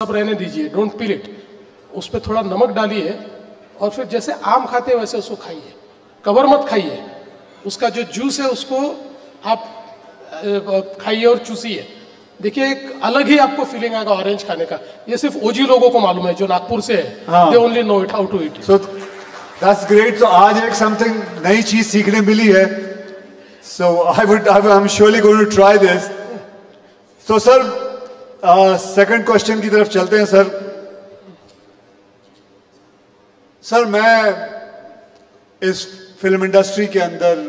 सब रहने दीजिए, डोंट पील इट। उस पर थोड़ा नमक डालिए और फिर जैसे आम खाते हैं वैसे उसको खाइए, कवर मत खाइए। उसका जो जूस है उसको आप खाइए और चूसिए। देखिए एक अलग ही आपको फीलिंग आएगा ऑरेंज खाने का। ये सिर्फ ओजी लोगों को मालूम है जो नागपुर से है, they only know it how to eat. So that's great. तो आज एक समथिंग नई चीज सीखने मिली है। So I am surely going to try this. तो सर सेकंड क्वेश्चन की तरफ चलते हैं सर। सर मैं इस फिल्म इंडस्ट्री के अंदर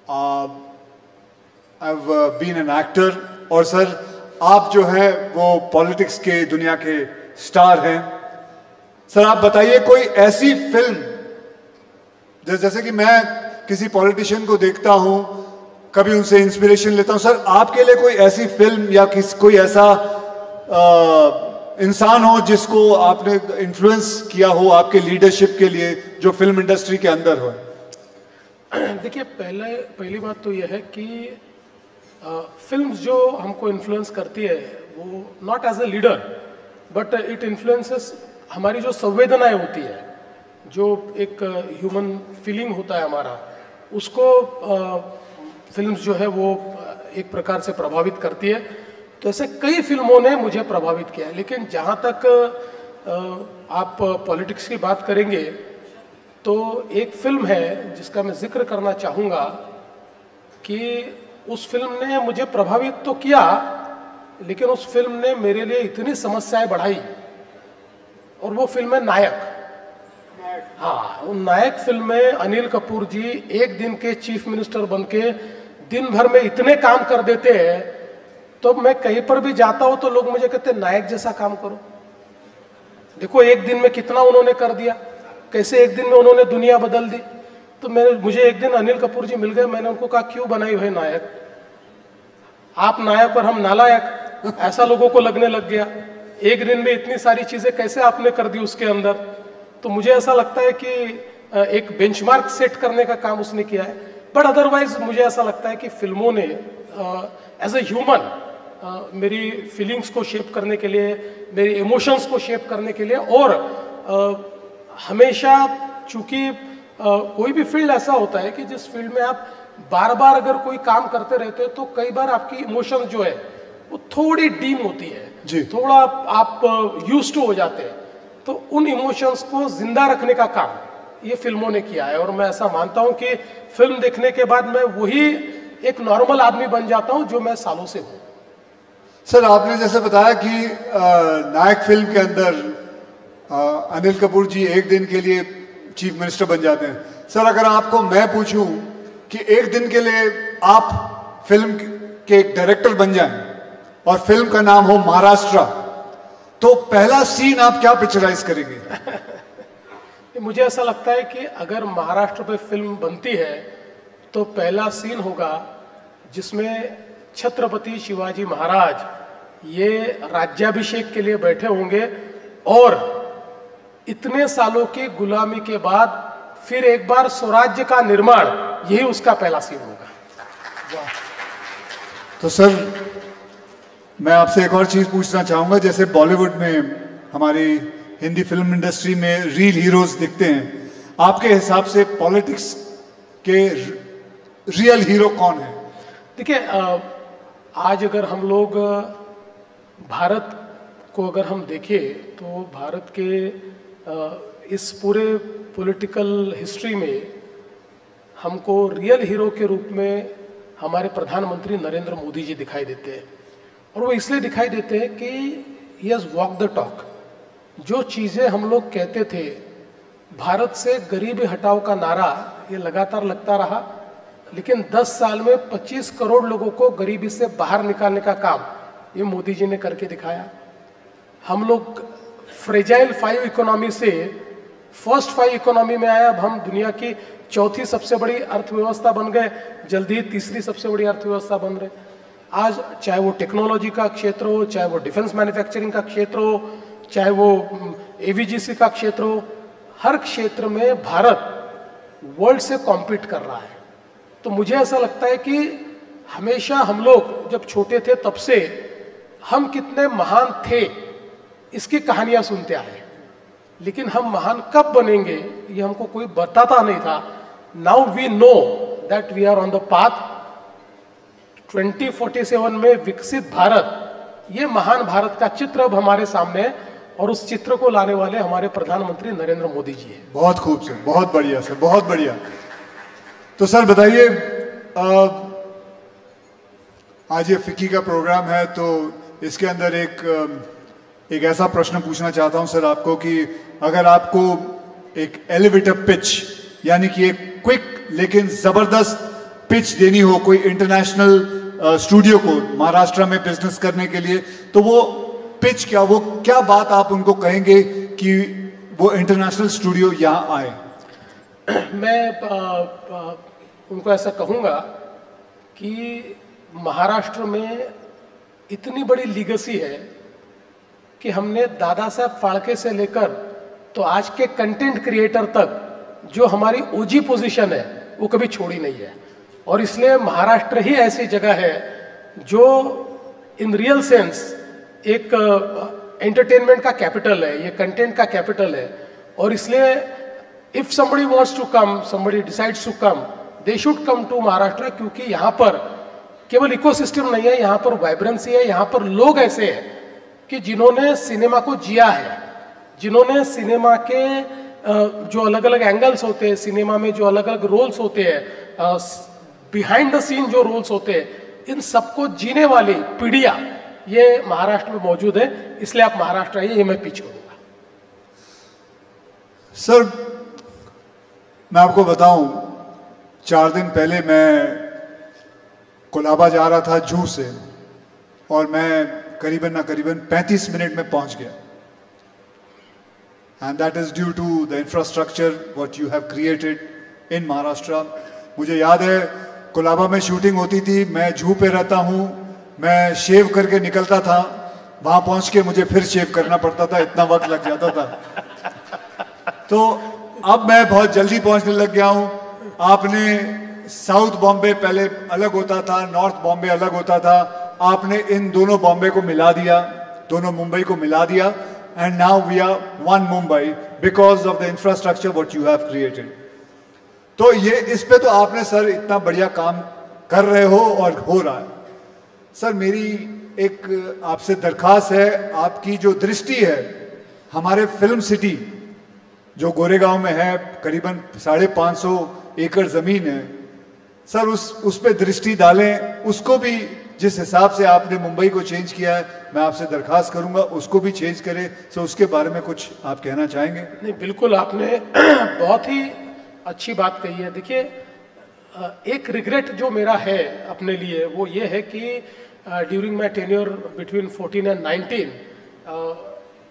I have been an actor, और सर आप जो है वो पॉलिटिक्स के दुनिया के स्टार हैं। सर आप बताइए कोई ऐसी फिल्म जैसे कि मैं किसी पॉलिटिशियन को देखता हूं, कभी उनसे इंस्पिरेशन लेता हूं, सर आपके लिए कोई ऐसी फिल्म या कोई ऐसा इंसान हो जिसको आपने इन्फ्लुएंस किया हो आपके लीडरशिप के लिए, जो फिल्म इंडस्ट्री के अंदर हो? देखिए पहली बात तो यह है कि फिल्म्स जो हमको इन्फ्लुएंस करती है वो not as a leader but it influences हमारी जो संवेदनाएं होती है, जो एक ह्यूमन फीलिंग होता है हमारा, उसको फिल्म्स जो है वो एक प्रकार से प्रभावित करती है। तो ऐसे कई फिल्मों ने मुझे प्रभावित किया है। लेकिन जहाँ तक आप पॉलिटिक्स की बात करेंगे तो एक फिल्म है जिसका मैं जिक्र करना चाहूँगा कि उस फिल्म ने मुझे प्रभावित तो किया, लेकिन उस फिल्म ने मेरे लिए इतनी समस्याएं बढ़ाई, और वो फिल्म है नायक। हाँ, उन नायक फिल्म में अनिल कपूर जी एक दिन के चीफ मिनिस्टर बनके दिन भर में इतने काम कर देते हैं, तो मैं कहीं पर भी जाता हूं तो लोग मुझे कहते हैं नायक जैसा काम करो। देखो एक दिन में कितना उन्होंने कर दिया, कैसे एक दिन में उन्होंने दुनिया बदल दी। तो मुझे एक दिन अनिल कपूर जी मिल गए, मैंने उनको कहा क्यों बनाई है नायक, आप नायक और हम नालायक, ऐसा लोगों को लगने लग गया। एक दिन में इतनी सारी चीजें कैसे आपने कर दी उसके अंदर। तो मुझे ऐसा लगता है कि एक बेंचमार्क सेट करने का काम उसने किया है। बट अदरवाइज मुझे ऐसा लगता है कि फिल्मों ने एज ए ह्यूमन मेरी फीलिंग्स को शेप करने के लिए, मेरी इमोशंस को शेप करने के लिए, और हमेशा चूंकि कोई भी फील्ड ऐसा होता है कि जिस फील्ड में आप बार बार अगर कोई काम करते रहते हो तो कई बार आपकी इमोशंस जो है वो थोड़ी डीम होती है जी, थोड़ा आप यूज्ड टू हो जाते हैं। तो उन इमोशंस को जिंदा रखने का काम ये फिल्मों ने किया है, और मैं ऐसा मानता हूं कि फिल्म देखने के बाद मैं वही एक नॉर्मल आदमी बन जाता हूं जो मैं सालों से हूं। सर आपने जैसे बताया कि नायक फिल्म के अंदर अनिल कपूर जी एक दिन के लिए चीफ मिनिस्टर बन जाते हैं। सर अगर आपको मैं पूछूं कि एक दिन के लिए आप फिल्म के एक डायरेक्टर बन जाएं और फिल्म का नाम हो महाराष्ट्र, तो पहला सीन आप क्या पिक्चराइज करेंगे? मुझे ऐसा लगता है कि अगर महाराष्ट्र पे फिल्म बनती है तो पहला सीन होगा जिसमें छत्रपति शिवाजी महाराज ये राज्याभिषेक के लिए बैठे होंगे, और इतने सालों की गुलामी के बाद फिर एक बार स्वराज्य का निर्माण, यही उसका पहला सीन होगा। तो सर मैं आपसे एक और चीज पूछना चाहूंगा। जैसे बॉलीवुड में हमारी हिंदी फिल्म इंडस्ट्री में रियल हीरोज दिखते हैं, आपके हिसाब से पॉलिटिक्स के रियल हीरो कौन है? देखिए आज अगर हम लोग भारत को अगर हम देखें तो भारत के इस पूरे पॉलिटिकल हिस्ट्री में हमको रियल हीरो के रूप में हमारे प्रधानमंत्री नरेंद्र मोदी जी दिखाई देते हैं, और वो इसलिए दिखाई देते हैं कि he has walk the talk. जो चीज़ें हम लोग कहते थे, भारत से गरीबी हटाओ का नारा ये लगातार लगता रहा, लेकिन 10 साल में 25 करोड़ लोगों को गरीबी से बाहर निकालने का काम ये मोदी जी ने करके दिखाया। हम लोग फ्रेजाइल 5 इकोनॉमी से फर्स्ट 5 इकोनॉमी में आए। अब हम दुनिया की चौथी सबसे बड़ी अर्थव्यवस्था बन गए, जल्दी ही तीसरी सबसे बड़ी अर्थव्यवस्था बन रहे। आज चाहे वो टेक्नोलॉजी का क्षेत्र हो, चाहे वो डिफेंस मैन्युफैक्चरिंग का क्षेत्र हो, चाहे वो एवीजीसी का क्षेत्र हो, हर क्षेत्र में भारत वर्ल्ड से कॉम्पीट कर रहा है। तो मुझे ऐसा लगता है कि हमेशा हम लोग जब छोटे थे तब से हम कितने महान थे इसकी कहानियां सुनते आए, लेकिन हम महान कब बनेंगे ये हमको कोई बताता नहीं था। Now we know that we are on the path. 2047 में विकसित भारत, ये महान भारत का चित्र अब हमारे सामने है, और उस चित्र को लाने वाले हमारे प्रधानमंत्री नरेंद्र मोदी जी हैं। बहुत खूब सर, बहुत बढ़िया सर, बहुत बढ़िया। तो सर बताइए, आज ये फिक्की का प्रोग्राम है, तो इसके अंदर एक ऐसा प्रश्न पूछना चाहता हूं सर आपको कि अगर आपको एक एलिवेटर पिच, यानी कि एक क्विक लेकिन जबरदस्त पिच देनी हो कोई इंटरनेशनल स्टूडियो को महाराष्ट्र में बिजनेस करने के लिए, तो वो पिच क्या, वो क्या बात आप उनको कहेंगे कि वो इंटरनेशनल स्टूडियो यहाँ आए? मैं उनको ऐसा कहूँगा कि महाराष्ट्र में इतनी बड़ी लीगेसी है कि हमने दादा साहब फाल्के से लेकर तो आज के कंटेंट क्रिएटर तक जो हमारी ओजी पोजीशन है वो कभी छोड़ी नहीं है। और इसलिए महाराष्ट्र ही ऐसी जगह है जो इन रियल सेंस एक एंटरटेनमेंट का कैपिटल है, ये कंटेंट का कैपिटल है। और इसलिए if somebody wants to come, somebody decides to come, they should come to Maharashtra, क्योंकि यहाँ पर केवल इकोसिस्टम नहीं है, यहाँ पर वाइब्रेंसी है, यहाँ पर लोग ऐसे हैं कि जिन्होंने सिनेमा को जिया है, जिन्होंने सिनेमा के जो अलग अलग एंगल्स होते हैं, सिनेमा में जो अलग अलग रोल्स होते हैं, बिहाइंड द सीन जो रोल्स होते हैं, इन सबको जीने वाली पीढ़ियां ये महाराष्ट्र में मौजूद है। इसलिए आप महाराष्ट्र आइए, ये मैं पिच करूंगा। सर मैं आपको बताऊं, 4 दिन पहले मैं कोलाबा जा रहा था जू से, और मैं करीबन 35 मिनट में पहुंच गया। And that is due to the infrastructure what you have created in Maharashtra. मुझे याद है कोलाबा में शूटिंग होती थी, मैं जू पे रहता हूँ, मैं शेव करके निकलता था, वहां पहुंच के मुझे फिर शेव करना पड़ता था, इतना वक्त लग जाता था। तो अब मैं बहुत जल्दी पहुंचने लग गया हूं। आपने साउथ बॉम्बे पहले अलग होता था, नॉर्थ बॉम्बे अलग होता था, आपने इन दोनों बॉम्बे को मिला दिया, दोनों मुंबई को मिला दिया, and now we are one Mumbai because of the infrastructure what you have created. तो ये इस पे तो आपने सर इतना बढ़िया काम कर रहे हो और हो रहा है। सर मेरी एक आपसे दरखास्त है, आपकी जो दृष्टि है हमारे फिल्म सिटी जो गोरेगांव में है, करीबन 550 एकड़ जमीन है, सर उस पे दृष्टि डालें, उसको भी जिस हिसाब से आपने मुंबई को चेंज किया है, मैं आपसे दरखास्त करूंगा उसको भी चेंज करें। सो उसके बारे में कुछ आप कहना चाहेंगे? नहीं, बिल्कुल, आपने बहुत ही अच्छी बात कही है। देखिए, एक रिग्रेट जो मेरा है अपने लिए वो ये है कि during my tenure between 14 and 19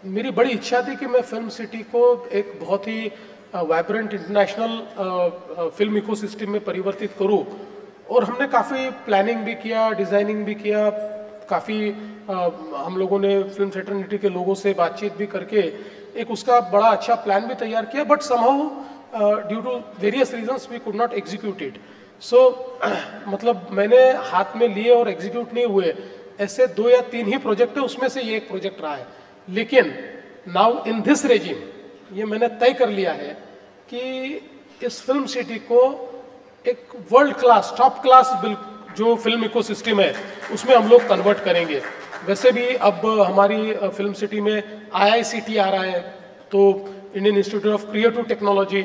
मेरी बड़ी इच्छा थी कि मैं फिल्म सिटी को एक बहुत ही वाइब्रेंट इंटरनेशनल फिल्म इकोसिस्टम में परिवर्तित करूं। और हमने काफ़ी प्लानिंग भी किया, डिज़ाइनिंग भी किया, काफ़ी हम लोगों ने फिल्म फ्रेटर्निटी के लोगों से बातचीत भी करके एक उसका बड़ा अच्छा प्लान भी तैयार किया, but somehow due to various reasons we could not execute it. So मतलब मैंने हाथ में लिए और एग्जीक्यूट नहीं हुए ऐसे 2 या 3 ही प्रोजेक्ट है, उसमें से ये एक प्रोजेक्ट रहा है। लेकिन नाउ इन दिस रेजिम ये मैंने तय कर लिया है कि इस फिल्म सिटी को एक वर्ल्ड क्लास, टॉप क्लास जो फिल्म इकोसिस्टम है उसमें हम लोग कन्वर्ट करेंगे। वैसे भी अब हमारी फिल्म सिटी में IICT आ रहा है, तो Indian institute of creative technology,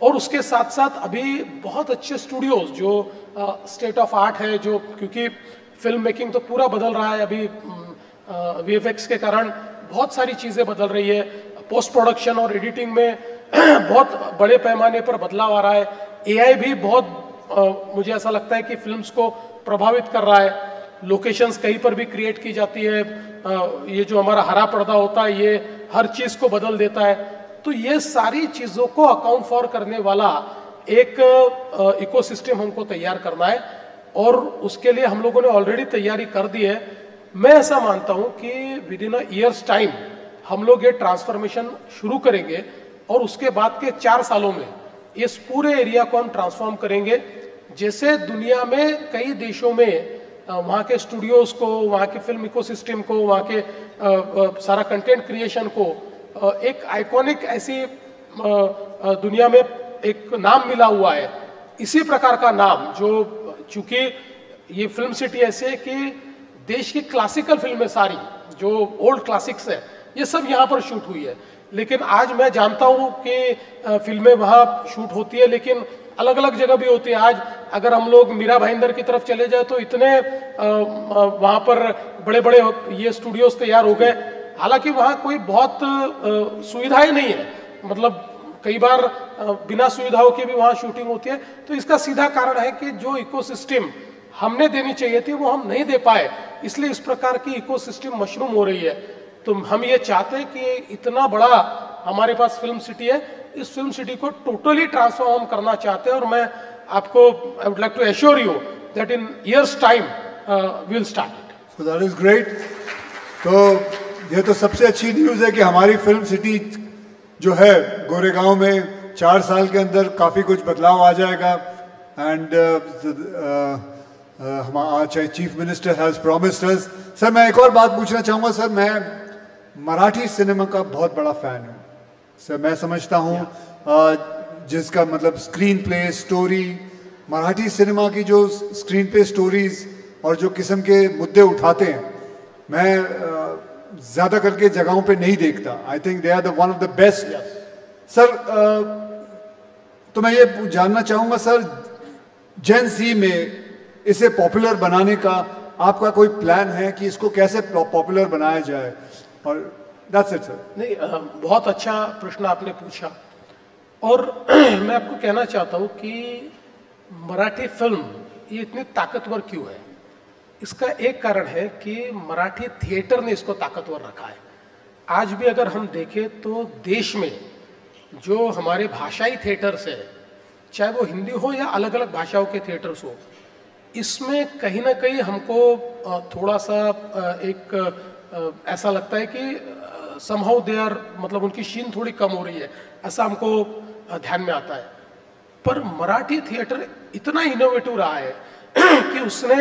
और उसके साथ साथ अभी बहुत अच्छे स्टूडियोज जो स्टेट ऑफ आर्ट है, जो क्योंकि फिल्म मेकिंग तो पूरा बदल रहा है अभी, VFX के कारण बहुत सारी चीज़ें बदल रही है, पोस्ट प्रोडक्शन और एडिटिंग में बहुत बड़े पैमाने पर बदलाव आ रहा है। AI भी बहुत मुझे ऐसा लगता है कि फिल्म्स को प्रभावित कर रहा है। लोकेशंस कहीं पर भी क्रिएट की जाती है, ये जो हमारा हरा पर्दा होता है ये हर चीज़ को बदल देता है। तो ये सारी चीज़ों को अकाउंट फॉर करने वाला एक इकोसिस्टम हमको तैयार करना है, और उसके लिए हम लोगों ने ऑलरेडी तैयारी कर दी है। मैं ऐसा मानता हूँ कि with in a years time हम लोग ये ट्रांसफॉर्मेशन शुरू करेंगे, और उसके बाद के 4 सालों में इस पूरे एरिया को हम ट्रांसफॉर्म करेंगे। जैसे दुनिया में कई देशों में वहाँ के स्टूडियोज़ को, वहाँ के फिल्म इकोसिस्टम को, वहाँ के सारा कंटेंट क्रिएशन को एक आइकॉनिक ऐसी दुनिया में एक नाम मिला हुआ है, इसी प्रकार का नाम जो, चूंकि ये फिल्म सिटी ऐसे है कि देश की क्लासिकल फिल्में सारी जो ओल्ड क्लासिक्स है ये सब यहाँ पर शूट हुई है। लेकिन आज मैं जानता हूँ कि फिल्में वहाँ शूट होती है, लेकिन अलग अलग जगह भी होती है। आज अगर हम लोग मीरा भाईंदर की तरफ चले जाए तो इतने वहाँ पर बड़े बड़े ये स्टूडियोज तैयार हो गए, हालांकि वहाँ कोई बहुत सुविधाएं नहीं है, मतलब कई बार बिना सुविधाओं के भी वहाँ शूटिंग होती है। तो इसका सीधा कारण है कि जो इकोसिस्टम हमने देनी चाहिए थी वो हम नहीं दे पाए, इसलिए इस प्रकार की इकोसिस्टम मशरूम हो रही है। तो हम ये चाहते हैं कि इतना बड़ा हमारे पास फिल्म सिटी है, इस फिल्म सिटी को टोटली ट्रांसफॉर्म करना चाहते हैं, और मैं आपको I would like to assure you that in years time we will start it. So that is great. तो ये तो सबसे अच्छी न्यूज़ है कि हमारी फिल्म सिटी जो है गोरेगांव में 4 साल के अंदर काफ़ी कुछ बदलाव आ जाएगा। एंड हमारा chief minister has promised us. Sir मैं एक और बात पूछना चाहूँगा। सर मैं मराठी सिनेमा का बहुत बड़ा फ़ैन हूँ सर। मैं समझता हूँ जिसका मतलब screen play story, Marathi cinema की जो स्क्रीन प्ले स्टोरीज और जो किस्म के मुद्दे उठाते हैं, मैं ज़्यादा करके जगहों पे नहीं देखता। I think they are the one of the best. Sir तो मैं ये जानना चाहूँगा सर, जेन ज़ी में इसे पॉपुलर बनाने का आपका कोई प्लान है कि इसको कैसे पॉपुलर बनाया जाए? और दैट्स इट सर। नहीं, बहुत अच्छा प्रश्न आपने पूछा, और मैं आपको कहना चाहता हूँ कि मराठी फिल्म ये इतनी ताकतवर क्यों है। इसका एक कारण है कि मराठी थिएटर ने इसको ताकतवर रखा है। आज भी अगर हम देखें तो देश में जो हमारे भाषाई थिएटर्स है, चाहे वो हिंदी हो या अलग अलग भाषाओं के थिएटर्स हो, इसमें कहीं ना कहीं हमको थोड़ा सा एक ऐसा लगता है कि समहाउ दे आर, मतलब उनकी शीन थोड़ी कम हो रही है, ऐसा हमको ध्यान में आता है। पर मराठी थिएटर इतना इनोवेटिव रहा है कि उसने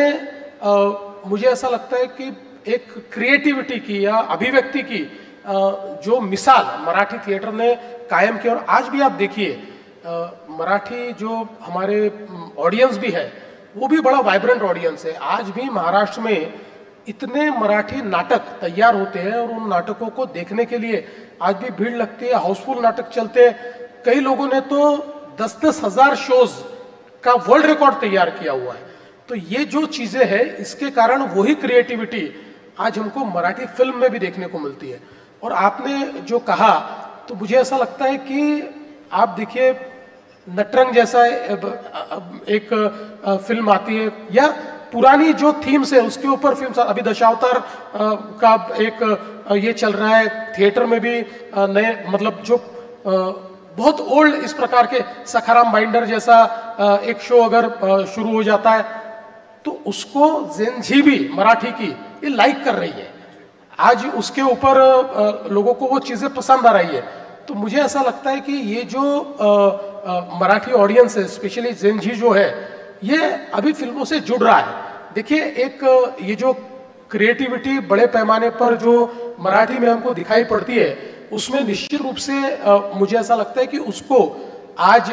मुझे ऐसा लगता है कि एक क्रिएटिविटी की या अभिव्यक्ति की जो मिसाल मराठी थिएटर ने कायम की। और आज भी आप देखिए मराठी जो हमारे ऑडियंस भी है वो भी बड़ा वाइब्रेंट ऑडियंस है। आज भी महाराष्ट्र में इतने मराठी नाटक तैयार होते हैं और उन नाटकों को देखने के लिए आज भी भीड़ लगती है, हाउसफुल नाटक चलते हैं। कई लोगों ने तो 10-10 हज़ार शोज का वर्ल्ड रिकॉर्ड तैयार किया हुआ है। तो ये जो चीजें हैं, इसके कारण वही क्रिएटिविटी आज हमको मराठी फिल्म में भी देखने को मिलती है। और आपने जो कहा तो मुझे ऐसा लगता है कि आप देखिए नटरंग जैसा एक फिल्म आती है, या पुरानी जो थीम्स है उसके ऊपर फिल्म, अभी दशावतार का एक ये चल रहा है थिएटर में भी नए, मतलब जो बहुत ओल्ड इस प्रकार के सखाराम बाइंडर जैसा एक शो अगर शुरू हो जाता है तो उसको जेन ज़ी भी मराठी की ये लाइक कर रही है। आज उसके ऊपर लोगों को वो चीज़ें पसंद आ रही है। तो मुझे ऐसा लगता है कि ये जो मराठी ऑडियंस है, स्पेशली जेन ज़ी जो है, ये अभी फिल्मों से जुड़ रहा है। देखिए एक ये जो क्रिएटिविटी बड़े पैमाने पर जो मराठी में हमको दिखाई पड़ती है, उसमें निश्चित रूप से मुझे ऐसा लगता है कि उसको आज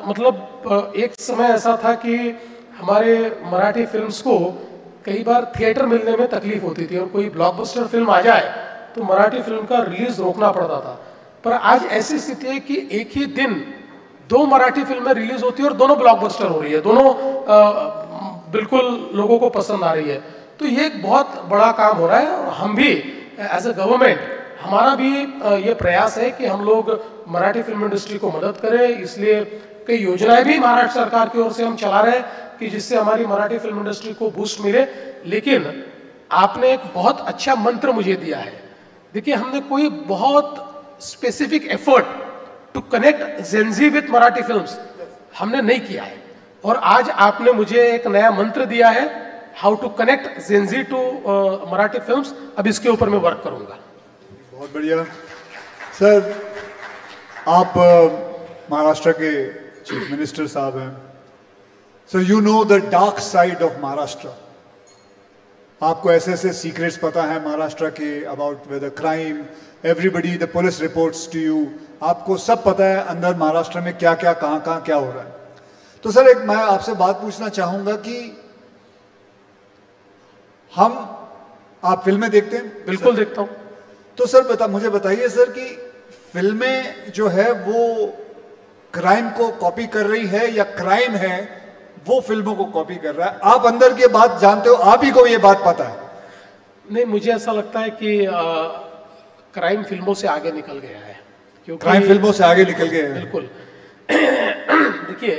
मतलब एक समय ऐसा था कि हमारे मराठी फिल्म्स को कई बार थिएटर मिलने में तकलीफ होती थी, और कोई ब्लॉकबस्टर फिल्म आ जाए तो मराठी फिल्म का रिलीज रोकना पड़ता था। पर आज ऐसी स्थिति है कि एक ही दिन 2 मराठी फिल्में रिलीज होती है और दोनों ब्लॉकबस्टर हो रही है, दोनों बिल्कुल लोगों को पसंद आ रही है। तो ये एक बहुत बड़ा काम हो रहा है, और हम भी एज ए गवर्नमेंट हमारा भी ये प्रयास है कि हम लोग मराठी फिल्म इंडस्ट्री को मदद करें। इसलिए कई योजनाएं भी महाराष्ट्र सरकार की ओर से हम चला रहे हैं कि जिससे हमारी मराठी फिल्म इंडस्ट्री को बूस्ट मिले। लेकिन आपने एक बहुत अच्छा मंत्र मुझे दिया है। देखिए हमने कोई बहुत specific effort to connect Gen Z with Marathi films हमने नहीं किया है, और आज आपने मुझे एक नया मंत्र दिया है, how to connect Gen Z to Marathi films. अब इसके ऊपर मैं वर्क करूंगा। बहुत बढ़िया सर। आप महाराष्ट्र के चीफ मिनिस्टर साहब हैं, so you know the dark side of Maharashtra. आपको ऐसे ऐसे सीक्रेट्स पता है महाराष्ट्र के about weather crime, everybody the police reports to you, आपको सब पता है अंदर महाराष्ट्र में क्या क्या कहाँ क्या हो रहा है। तो सर एक मैं आपसे बात पूछना चाहूंगा कि आप फिल्में देखते हैं? बिल्कुल देखता हूं। तो सर मुझे बताइए सर कि फिल्में जो है वो क्राइम को कॉपी कर रही है या क्राइम है वो फिल्मों को कॉपी कर रहा है? आप अंदर की बात जानते हो, आप ही को ये बात पता है। नहीं, मुझे ऐसा लगता है कि क्राइम फिल्मों से आगे निकल गया है, क्योंकि क्राइम फिल्मों से आगे निकल गए हैं। बिल्कुल। देखिए,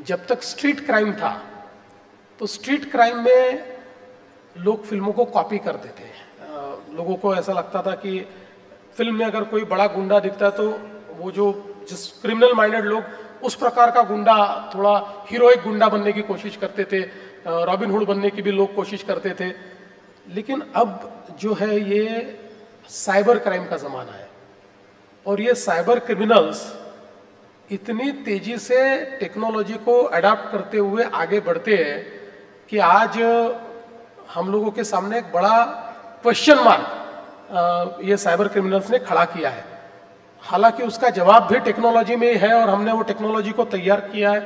जब तक स्ट्रीट क्राइम था तो स्ट्रीट क्राइम में लोग फिल्मों को कॉपी करते थे। लोगों को ऐसा लगता था कि फिल्म में अगर कोई बड़ा गुंडा दिखता है तो वो जिस क्रिमिनल माइंडेड लोग उस प्रकार का गुंडा, थोड़ा हीरोइक गुंडा बनने की कोशिश करते थे, रॉबिन हुड बनने की भी लोग कोशिश करते थे। लेकिन अब जो है ये साइबर क्राइम का ज़माना है और ये साइबर क्रिमिनल्स इतनी तेजी से टेक्नोलॉजी को अडॉप्ट करते हुए आगे बढ़ते हैं कि आज हम लोगों के सामने एक बड़ा क्वेश्चन मार्क ये साइबर क्रिमिनल्स ने खड़ा किया है। हालांकि उसका जवाब भी टेक्नोलॉजी में ही है और हमने वो टेक्नोलॉजी को तैयार किया है।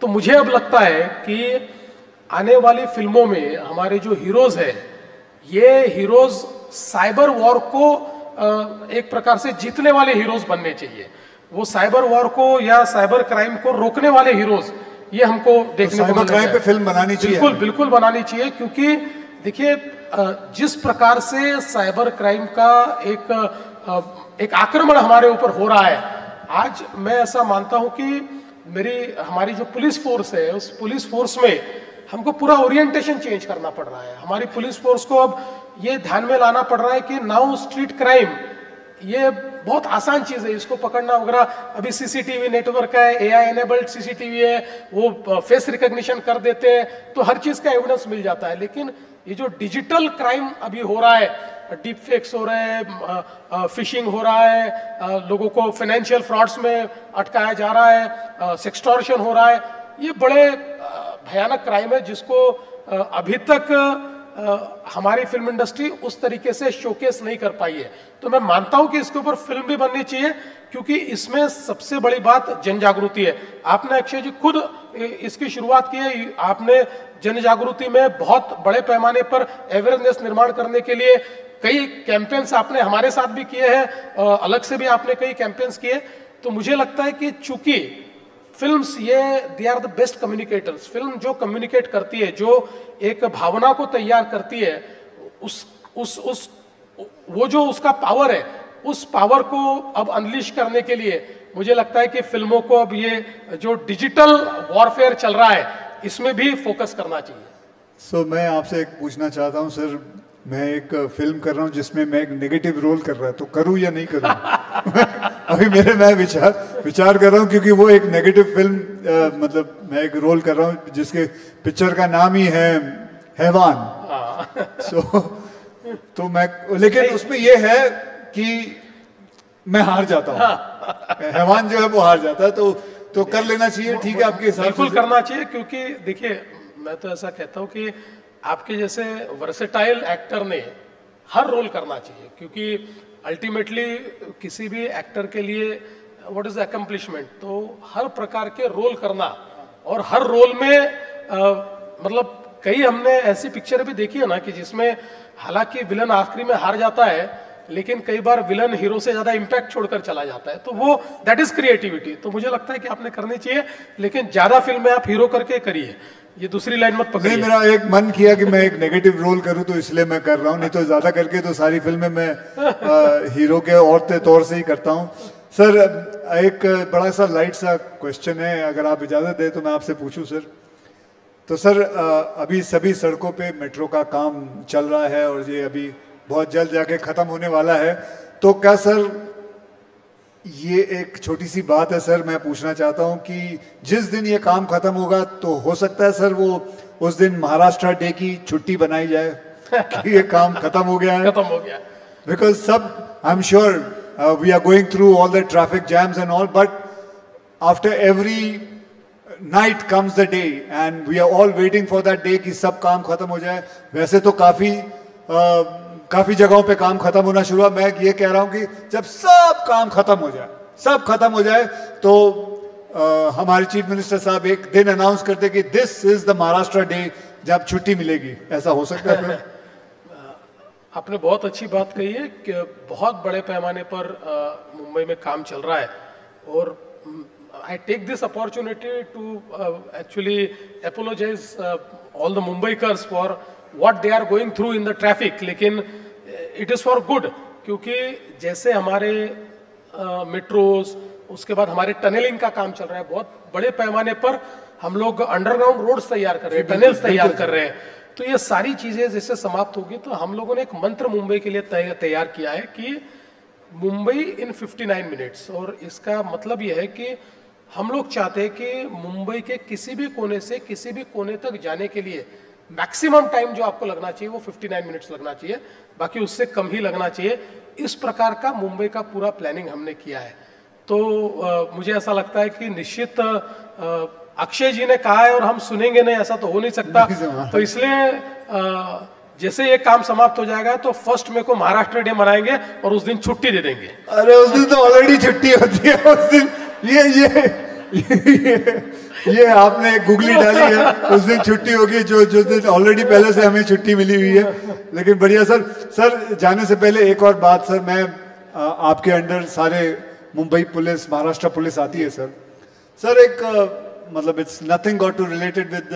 तो मुझे अब लगता है कि आने वाली फिल्मों में हमारे जो हीरोज हैं, ये हीरोज साइबर वॉर को एक प्रकार से जीतने वाले हीरोज बनने चाहिए। वो साइबर वॉर को या साइबर क्राइम को रोकने वाले हीरोज ये हमको देखने को साइबर क्राइम पे फिल्म बनानी चाहिए। बिल्कुल बिल्कुल बनानी चाहिए, क्योंकि देखिए जिस प्रकार से साइबर क्राइम का एक आक्रमण हमारे ऊपर हो रहा है, आज मैं ऐसा मानता हूं कि हमारी जो पुलिस फोर्स है उस पुलिस फोर्स में हमको पूरा ओरिएंटेशन चेंज करना पड़ रहा है। हमारी पुलिस फोर्स को अब ये ध्यान में लाना पड़ रहा है कि नाउ स्ट्रीट क्राइम ये बहुत आसान चीज है, इसको पकड़ना वगैरह। अभी सीसीटीवी नेटवर्क है, एआई एनेबल्ड सीसीटीवी है, वो फेस रिकॉग्निशन कर देते हैं तो हर चीज का एविडेंस मिल जाता है। लेकिन ये जो डिजिटल क्राइम अभी हो रहा है, डीप फेक्स हो रहे हैं, फिशिंग हो रहा है, लोगों को फाइनेंशियल फ्रॉड्स में अटकाया जा रहा है, सेक्सटॉर्शन हो रहा है, ये बड़े भयानक क्राइम है जिसको अभी तक हमारी फिल्म इंडस्ट्री उस तरीके से शोकेस नहीं कर पाई है। तो मैं मानता हूं कि इसके ऊपर फिल्म भी बननी चाहिए, क्योंकि इसमें सबसे बड़ी बात जन जागृति है। आपने अक्षय जी खुद इसकी शुरुआत की है, आपने जन जागृति में बहुत बड़े पैमाने पर अवेयरनेस निर्माण करने के लिए कई कैंपेन्स आपने हमारे साथ भी किए हैं, अलग से भी आपने कई कैंपेन्स किए। तो मुझे लगता है कि चूंकि फिल्म्स ये they are the best communicators, film जो कम्युनिकेट करती है, जो एक भावना को तैयार करती है, वो जो उसका पावर है, उस पावर को अब अनलीश करने के लिए मुझे लगता है कि फिल्मों को अब ये जो डिजिटल वॉरफेयर चल रहा है इसमें भी फोकस करना चाहिए। मैं आपसे एक पूछना चाहता हूं सर, मैं एक फिल्म कर रहा हूं जिसमें मैं एक नेगेटिव रोल कर रहा है, तो करूं या नहीं करूं? अभी मैं विचार कर रहा हूं, क्योंकि वो एक नेगेटिव फिल्म मतलब मैं एक रोल कर रहा हूं जिसके पिक्चर का नाम ही है हैवान। तो मैं, लेकिन उसमें ये है कि मैं हार जाता हूं। हैवान जो है वो हार जाता है, तो कर लेना चाहिए। ठीक है, आपके हिसाब से बिल्कुल करना चाहिए, क्योंकि देखिए मैं तो ऐसा कहता हूं कि आपके जैसे वर्सेटाइल एक्टर ने हर रोल करना चाहिए, क्योंकि अल्टीमेटली किसी भी एक्टर के लिए व्हाट इज अकम्प्लिशमेंट, तो हर प्रकार के रोल करना, और हर रोल में मतलब कई हमने ऐसी पिक्चर भी देखी है ना कि जिसमें हालांकि विलन आखिरी में हार जाता है, लेकिन कई बार विलन हीरो से ज्यादा इम्पैक्ट छोड़कर चला जाता है, तो वो दैट इज क्रिएटिविटी। तो मुझे लगता है कि आपने करनी चाहिए, लेकिन ज्यादा फिल्में आप हीरो करके करिए, ये दूसरी लाइन मत पकड़िए। मेरा एक मन किया कि मैं एक नेगेटिव रोल करूं, तो इसलिए मैं कर रहा हूं, नहीं तो ज्यादा करके तो सारी फिल्में मैं हीरो के और तौर से ही करता हूं। सर एक बड़ा सा लाइट सा क्वेश्चन है, अगर आप इजाजत दें तो मैं आपसे पूछूं सर। तो सर अभी सभी सड़कों पे मेट्रो का काम चल रहा है और ये अभी बहुत जल्द जाके खत्म होने वाला है, तो क्या सर ये एक छोटी सी बात है सर, मैं पूछना चाहता हूं कि जिस दिन ये काम खत्म होगा तो हो सकता है सर वो उस दिन महाराष्ट्र डे की छुट्टी बनाई जाए कि ये काम खत्म हो गया है, खत्म हो गया। बिकॉज सब I am sure we are going through all the traffic jams and all, but after every night comes the day and we are all waiting for that day कि सब काम खत्म हो जाए। वैसे तो काफी जगहों पे काम खत्म होना शुरू हुआ। मैं ये कह रहा हूं कि जब सब काम खत्म हो जाए तो हमारे चीफ मिनिस्टर साहब एक दिन अनाउंस करते कि this is the Maharashtra day, जब छुट्टी मिलेगी। ऐसा हो सकता है? आपने बहुत अच्छी बात कही है कि बहुत बड़े पैमाने पर मुंबई में काम चल रहा है, और I take this opportunity to actually apologize all the Mumbaikars for what they are going through in the traffic, लेकिन it is for good, क्योंकि जैसे हमारे मेट्रोज, उसके बाद हमारे टनलिंग का काम चल रहा है, बहुत बड़े पैमाने पर हम लोग अंडरग्राउंड रोड्स तैयार कर रहे हैं, टनल्स तैयार कर रहे हैं। तो ये सारी चीजें जैसे समाप्त होगी तो हम लोगों ने एक मंत्र मुंबई के लिए तैयार किया है कि मुंबई इन 59 मिनट्स, और इसका मतलब यह है कि हम लोग चाहते हैं कि मुंबई के किसी भी कोने से किसी भी कोने तक जाने के लिए मैक्सिमम टाइम जो आपको लगना चाहिए वो 59 मिनट्स लगना चाहिए, बाकी उससे कम ही लगना चाहिए। इस प्रकार का मुंबई का पूरा प्लानिंग हमने किया है। तो मुझे ऐसा लगता है कि निश्चित अक्षय जी ने कहा है और हम सुनेंगे नहीं, ऐसा तो हो नहीं सकता। तो इसलिए जैसे ये काम समाप्त हो जाएगा तो 1 मई को महाराष्ट्र डे मनाएंगे और उस दिन छुट्टी दे देंगे। अरे उस दिन तो ऑलरेडी छुट्टी होती है उस दिन। ये आपने गुगली डाली है, उस दिन छुट्टी होगी जो दिन ऑलरेडी पहले से हमें छुट्टी मिली हुई है। लेकिन बढ़िया सर जाने से पहले एक और बात सर, मैं आपके अंडर सारे मुंबई पुलिस, महाराष्ट्र पुलिस आती है सर एक मतलब it's nothing got to related with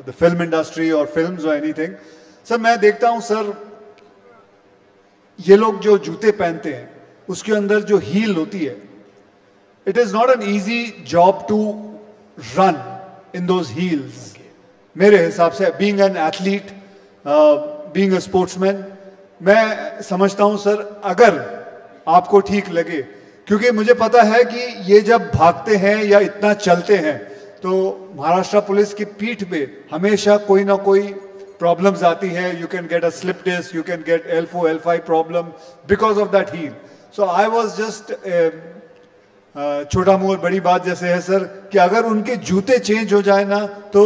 the film industry और फिल्म्स और एनीथिंग। सर मैं देखता हूं सर, ये लोग जो जूते पहनते हैं उसके अंदर जो हील होती है, it is not an easy job to run in those heels. मेरे हिसाब से being an athlete, being a sportsman, मैं समझता हूं सर अगर आपको ठीक लगे, क्योंकि मुझे पता है कि ये जब भागते हैं या इतना चलते हैं तो महाराष्ट्र पुलिस की पीठ पे हमेशा कोई ना कोई प्रॉब्लम्स आती है। You can get a slip disc, you can get L4 L5 problem because of that heel. So I was just छोटा मुंह और बड़ी बात जैसे है सर कि अगर उनके जूते चेंज हो जाए ना तो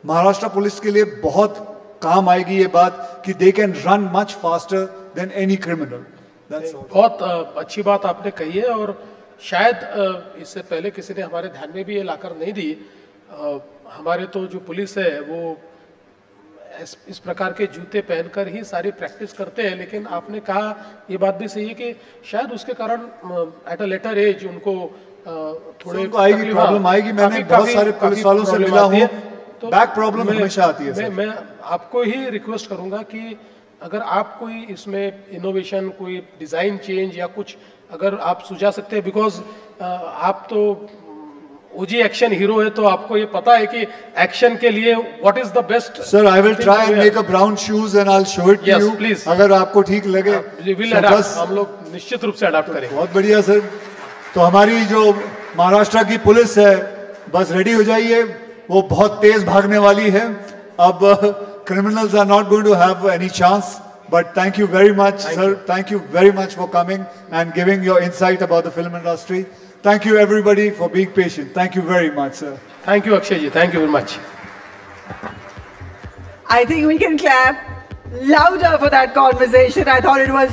महाराष्ट्र पुलिस के लिए बहुत काम आएगी ये बात कि they can run much faster than any criminal. बहुत अच्छी बात आपने कही है, और शायद इससे पहले किसी ने हमारे ध्यान में भी ये लाकर नहीं दी। हमारे तो जो पुलिस है वो इस प्रकार के जूते पहनकर ही सारी प्रैक्टिस करते हैं, लेकिन आपने कहा ये बात भी सही है कि शायद उसके कारण एट अ लेटर एज उनको थोड़े प्रॉब्लम आएगी। मैंने बहुत सारे पुलिस वालों से मिला हूं, तो बैक प्रॉब्लम हमेशा आती है। मैं आपको ही रिक्वेस्ट करूंगा कि अगर आप कोई इसमें इनोवेशन, कोई डिजाइन चेंज या कुछ अगर आप सुझा सकते हैं, बिकॉज आप तो ओजी एक्शन हीरो है, तो आपको ये पता है कि एक्शन के लिए what is the best. Sir I will try and make a brown shoes and I will show it to you, please, अगर आपको ठीक लगे। विल अडॉप्ट, हम लोग निश्चित रूप से अडॉप्ट करेंगे। बहुत बढ़िया सर। तो हमारी जो महाराष्ट्र की पुलिस है बस रेडी हो जाइए, वो बहुत तेज भागने वाली है। अब criminals are not going to have any chance, but thank you very much sir, thank you very much for coming and giving your insight about the film industry. Thank you everybody for being patient. Thank you very much sir. Thank you Akshay ji, thank you very much. I think we can clap louder for that conversation. I thought it was